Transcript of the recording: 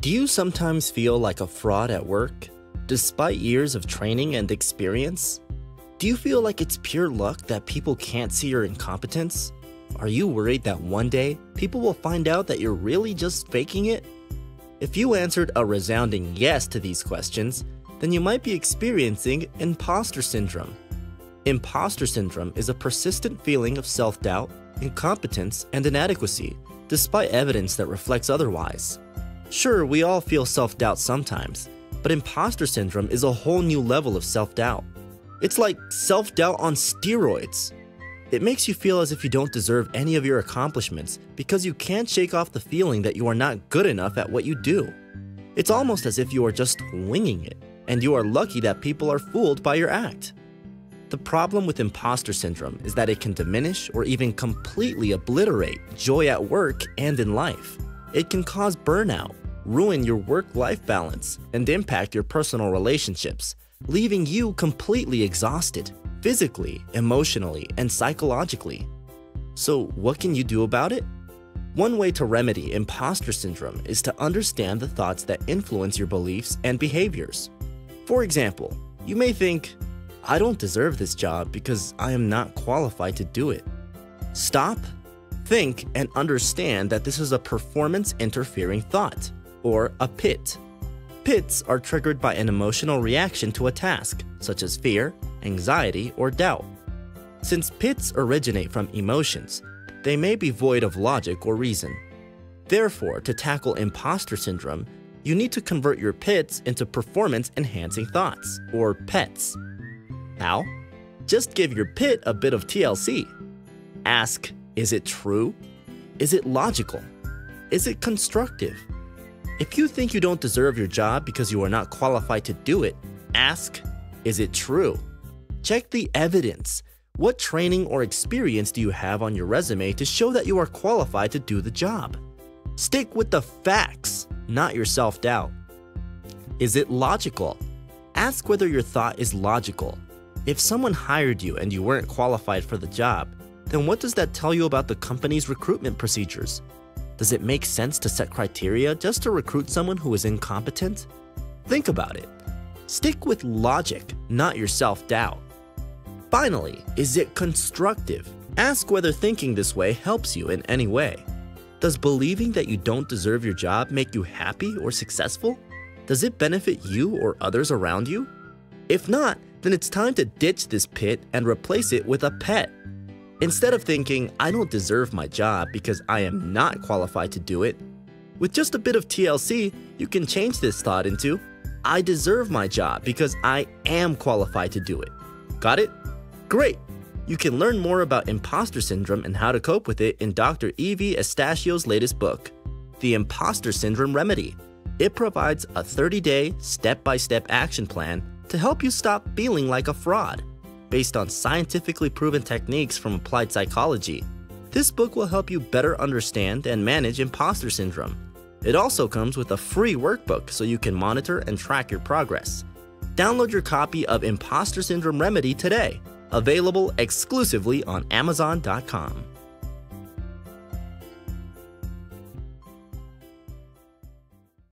Do you sometimes feel like a fraud at work, despite years of training and experience? Do you feel like it's pure luck that people can't see your incompetence? Are you worried that one day people will find out that you're really just faking it? If you answered a resounding yes to these questions, then you might be experiencing imposter syndrome. Imposter syndrome is a persistent feeling of self-doubt, incompetence, and inadequacy, despite evidence that reflects otherwise. Sure, we all feel self-doubt sometimes, but imposter syndrome is a whole new level of self-doubt. It's like self-doubt on steroids. It makes you feel as if you don't deserve any of your accomplishments because you can't shake off the feeling that you are not good enough at what you do. It's almost as if you are just winging it, and you are lucky that people are fooled by your act. The problem with imposter syndrome is that it can diminish or even completely obliterate joy at work and in life. It can cause burnout, ruin your work-life balance, and impact your personal relationships, leaving you completely exhausted, physically, emotionally, and psychologically. So what can you do about it? One way to remedy imposter syndrome is to understand the thoughts that influence your beliefs and behaviors. For example, you may think, I don't deserve this job because I am not qualified to do it. Stop, think, and understand that this is a performance-interfering thought, or a PIT. PITs are triggered by an emotional reaction to a task, such as fear, anxiety, or doubt. Since PITs originate from emotions, they may be void of logic or reason. Therefore, to tackle imposter syndrome, you need to convert your PITs into performance-enhancing thoughts, or PETs. How? Just give your PIT a bit of TLC. Ask, is it true? Is it logical? Is it constructive? If you think you don't deserve your job because you are not qualified to do it, ask, is it true? Check the evidence. What training or experience do you have on your resume to show that you are qualified to do the job? Stick with the facts, not your self-doubt. Is it logical? Ask whether your thought is logical. If someone hired you and you weren't qualified for the job, then what does that tell you about the company's recruitment procedures? Does it make sense to set criteria just to recruit someone who is incompetent? Think about it. Stick with logic, not your self-doubt. Finally, is it constructive? Ask whether thinking this way helps you in any way. Does believing that you don't deserve your job make you happy or successful? Does it benefit you or others around you? If not, then it's time to ditch this PIT and replace it with a PET. Instead of thinking, I don't deserve my job because I am not qualified to do it, with just a bit of TLC, you can change this thought into, I deserve my job because I am qualified to do it. Got it? Great! You can learn more about imposter syndrome and how to cope with it in Dr. Emee Estacio's latest book, The Imposter Syndrome Remedy. It provides a 30-day, step-by-step action plan to help you stop feeling like a fraud. Based on scientifically proven techniques from applied psychology, this book will help you better understand and manage imposter syndrome. It also comes with a free workbook so you can monitor and track your progress. Download your copy of Imposter Syndrome Remedy today, available exclusively on Amazon.com.